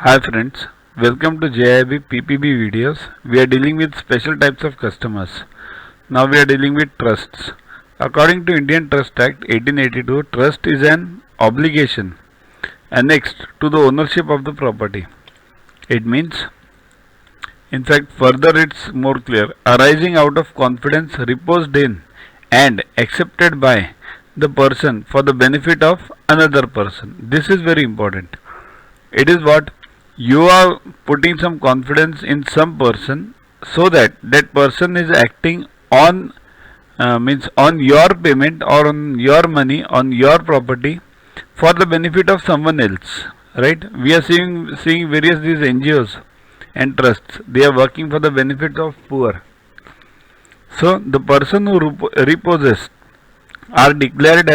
Hi friends, welcome to JAIIB PPB videos. We are dealing with special types of customers. Now we are dealing with trusts. According to Indian Trust Act 1882, trust is an obligation annexed to the ownership of the property. It means, in fact, further it's more clear, arising out of confidence reposed in and accepted by the person for the benefit of another person. This is very important. It is what you are putting some confidence in some person so that that person is acting on means on your payment or on your money on your property for the benefit of someone else, right? We are seeing various these NGOs and trusts. They are working for the benefit of poor. So the person who repossessed are declared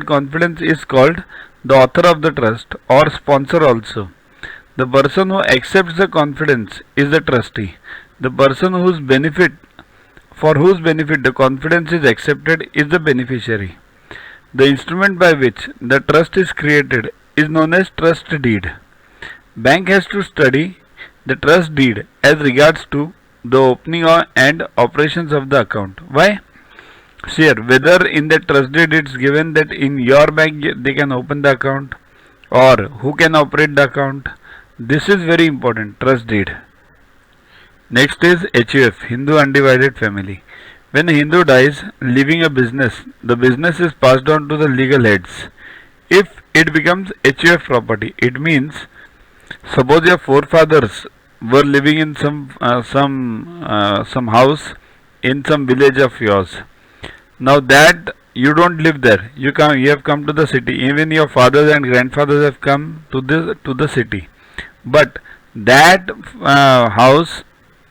confidence is called the author of the trust or sponsor also. The person who accepts the confidence is the trustee. The person for whose benefit the confidence is accepted is the beneficiary. The instrument by which the trust is created is known as trust deed. Bank has to study the trust deed as regards to the opening and operations of the account. Why? Sure, whether in the trust deed it's given that in your bank they can open the account or who can operate the account. This is very important, trust deed. Next is HUF, Hindu Undivided Family. When a Hindu dies leaving a business, the business is passed on to the legal heads. If it becomes HUF property, it means suppose your forefathers were living in some house in some village of yours. Now that you don't live there, you have come to the city. Even your fathers and grandfathers have come to the city, but that house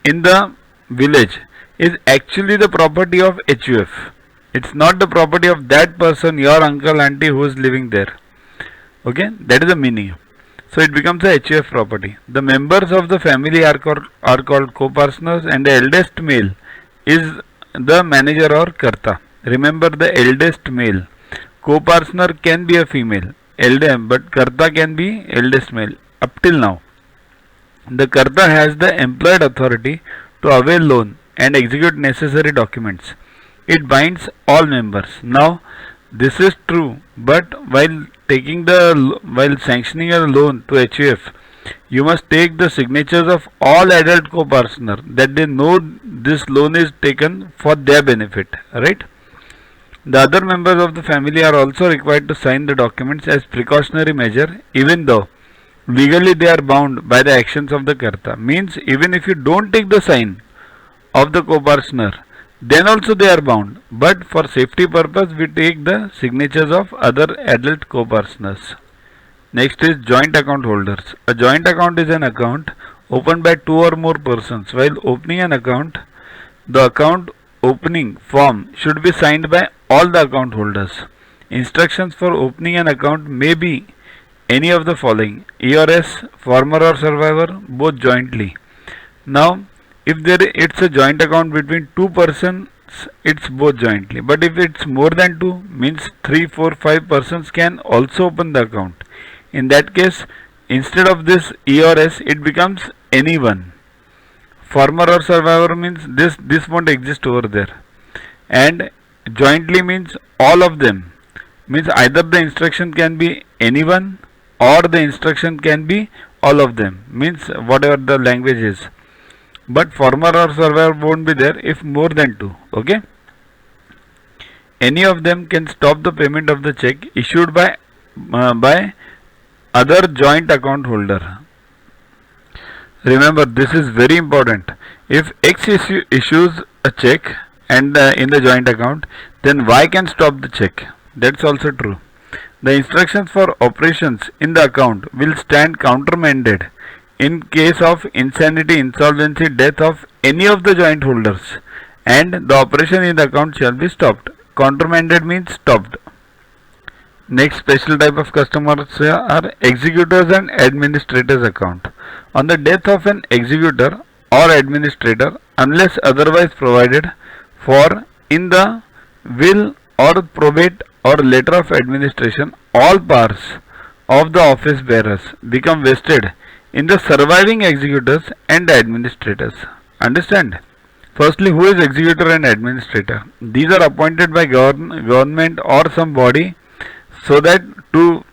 in the village is actually the property of HUF. It's not the property of that person, your uncle, auntie who is living there. Okay, that is the meaning. So it becomes a HUF property. The members of the family are called co-partners, and the eldest male is the manager or karta. Remember, the eldest male. Co-partner can be a female, but karta can be eldest male. Up till now, the karta has the employed authority to avail loan and execute necessary documents. It binds all members. Now, this is true, but while sanctioning a loan to HUF, you must take the signatures of all adult co-partners that they know this loan is taken for their benefit, right? The other members of the family are also required to sign the documents as precautionary measure, even though legally they are bound by the actions of the karta. Means even if you don't take the sign of the co-partner, then also they are bound. But for safety purpose, we take the signatures of other adult co-partners. Next is joint account holders. A joint account is an account opened by two or more persons. While opening an account, the account opening form should be signed by all the account holders. Instructions for opening an account may be any of the following: ERS, former or survivor, both jointly. Now, if it's a joint account between two persons, it's both jointly. But if it's more than two, means 3, 4, 5 persons can also open the account. In that case, instead of this ERS, it becomes anyone. Former or survivor means this won't exist over there, and jointly means all of them. Means either the instruction can be anyone or the instruction can be all of them. Means whatever the language is. But former or survivor won't be there if more than two. Okay. Any of them can stop the payment of the cheque issued by other joint account holder. Remember, this is very important. If X issues a cheque and in the joint account, then Y can stop the cheque. That's also true. The instructions for operations in the account will stand counterminded in case of insanity, insolvency, death of any of the joint holders, and the operation in the account shall be stopped. Counterminded means stopped. Next special type of customers are executors and administrators account. On the death of an executor or administrator, unless otherwise provided for in the will or probate or letter of administration, all powers of the office bearers become vested in the surviving executors and administrators. Understand? Firstly, who is executor and administrator? These are appointed by government or some body so that to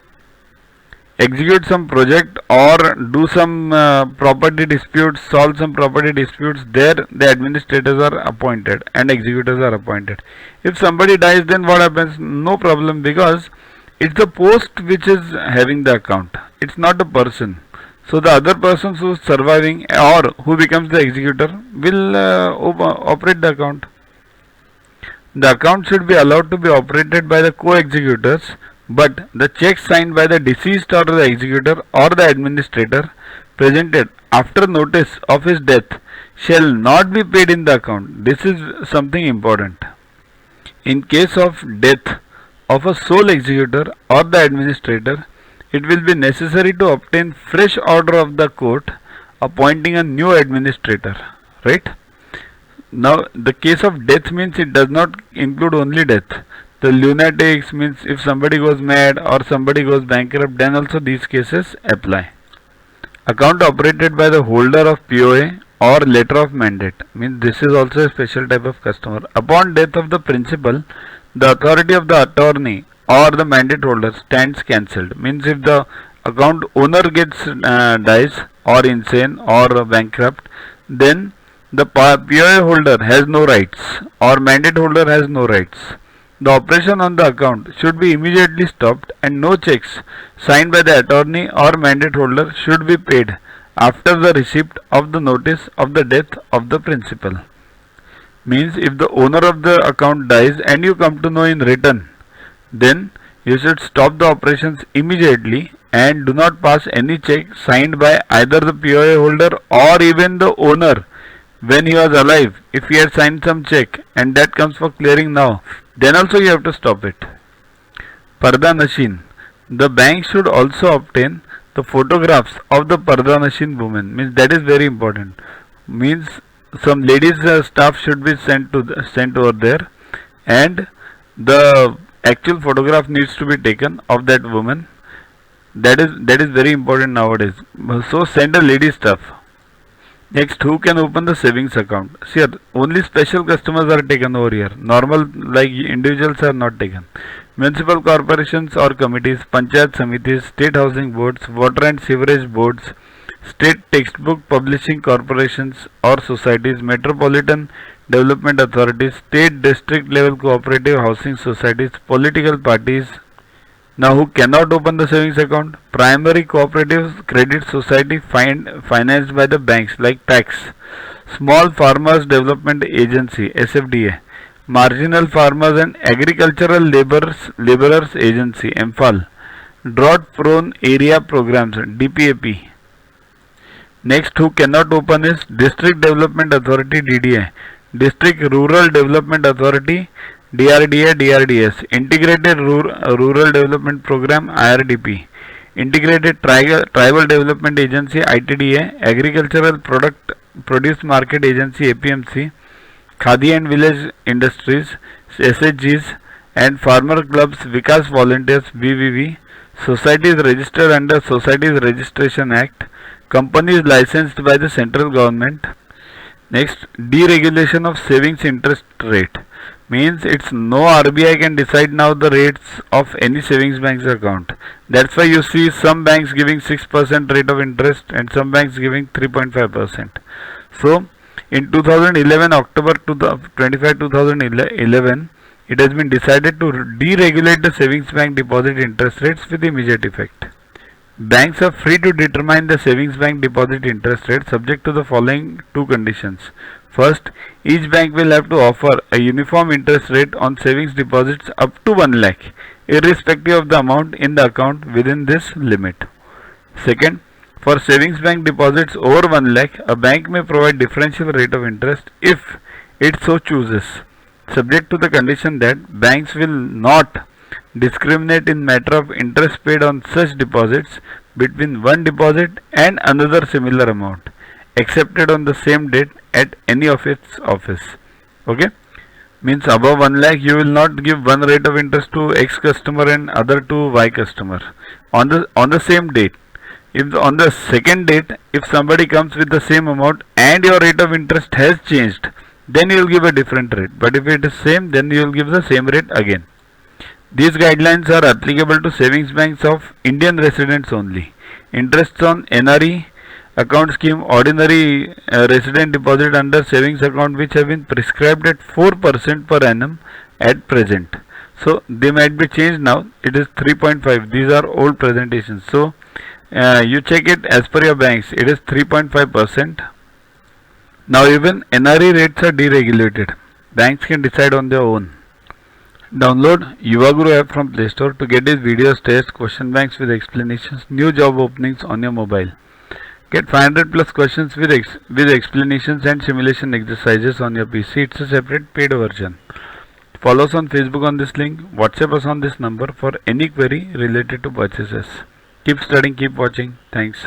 execute some project or do some property disputes, solve some property disputes. There the administrators are appointed and executors are appointed. If somebody dies, then what happens? No problem, because it's the post which is having the account. It's not the person. So the other person who is surviving or who becomes the executor will operate the account. The account should be allowed to be operated by the co-executors, but the check signed by the deceased or the executor or the administrator presented after notice of his death shall not be paid in the account. This is something important. In case of death of a sole executor or the administrator, it will be necessary to obtain fresh order of the court appointing a new administrator. Right? Now, the case of death means it does not include only death. The lunatics means if somebody goes mad or somebody goes bankrupt, then also these cases apply. Account operated by the holder of POA or letter of mandate means this is also a special type of customer. Upon death of the principal, the authority of the attorney or the mandate holder stands cancelled. Means if the account owner gets dies or insane or bankrupt, then the POA holder has no rights or mandate holder has no rights. The operation on the account should be immediately stopped and no checks signed by the attorney or mandate holder should be paid after the receipt of the notice of the death of the principal. Means if the owner of the account dies and you come to know in written, then you should stop the operations immediately and do not pass any check signed by either the POA holder or even the owner when he was alive. If he had signed some check and that comes for clearing now, then also you have to stop it. Parda machine. The bank should also obtain the photographs of the parda machine woman. Means that is very important. Means some ladies staff should be sent over there, and the actual photograph needs to be taken of that woman. That is very important nowadays. So send a lady staff. Next, who can open the savings account? See, only special customers are taken over here. Normal like individuals are not taken. Municipal corporations or committees, panchayat samitis, state housing boards, water and sewerage boards, state textbook publishing corporations or societies, metropolitan development authorities, state district level cooperative housing societies, political parties. Now, who cannot open the savings account? Primary cooperative credit society financed by the banks like tax, small farmers development agency SFDA, marginal farmers and agricultural laborers agency MFAL, drought prone area programs DPAP. Next, who cannot open is district development authority DDA, district rural development authority DRDA, DRDS, Integrated Rural Development Program IRDP, Integrated Tribal Development Agency ITDA, Agricultural Produce Market Agency APMC, Khadi and Village Industries SHGs, and Farmer Clubs Vikas Volunteers VVV, Societies registered under Societies Registration Act, companies licensed by the central government. Next, deregulation of savings interest rate. Means it's no RBI can decide now the rates of any savings bank's account. That's why you see some banks giving 6% rate of interest and some banks giving 3.5%. So in 2011 October 25 2011 it has been decided to deregulate the savings bank deposit interest rates with immediate effect. Banks are free to determine the savings bank deposit interest rate subject to the following two conditions. First, each bank will have to offer a uniform interest rate on savings deposits up to 1 lakh, irrespective of the amount in the account within this limit. Second, for savings bank deposits over 1 lakh, a bank may provide differential rate of interest if it so chooses, subject to the condition that banks will not discriminate in matter of interest paid on such deposits between one deposit and another similar amount accepted on the same date at any of its office. Okay. Means above 1 lakh you will not give one rate of interest to X customer and other to Y customer on the same date. If on the second date, if somebody comes with the same amount and your rate of interest has changed, then you will give a different rate. But if it is same, then you will give the same rate again. These guidelines are applicable to savings banks of Indian residents only. Interests on NRE account scheme, ordinary resident deposit under savings account, which have been prescribed at 4% per annum at present. So they might be changed now. It is 3.5. These are old presentations. So you check it as per your banks. It is 3.5%. Now even NRE rates are deregulated. Banks can decide on their own. Download Yuvaguru app from Play Store to get these videos, tests, question banks with explanations, new job openings on your mobile. Get 500 plus questions with explanations and simulation exercises on your PC. It's a separate paid version. Follow us on Facebook on this link. WhatsApp us on this number for any query related to purchases. Keep studying, keep watching. Thanks.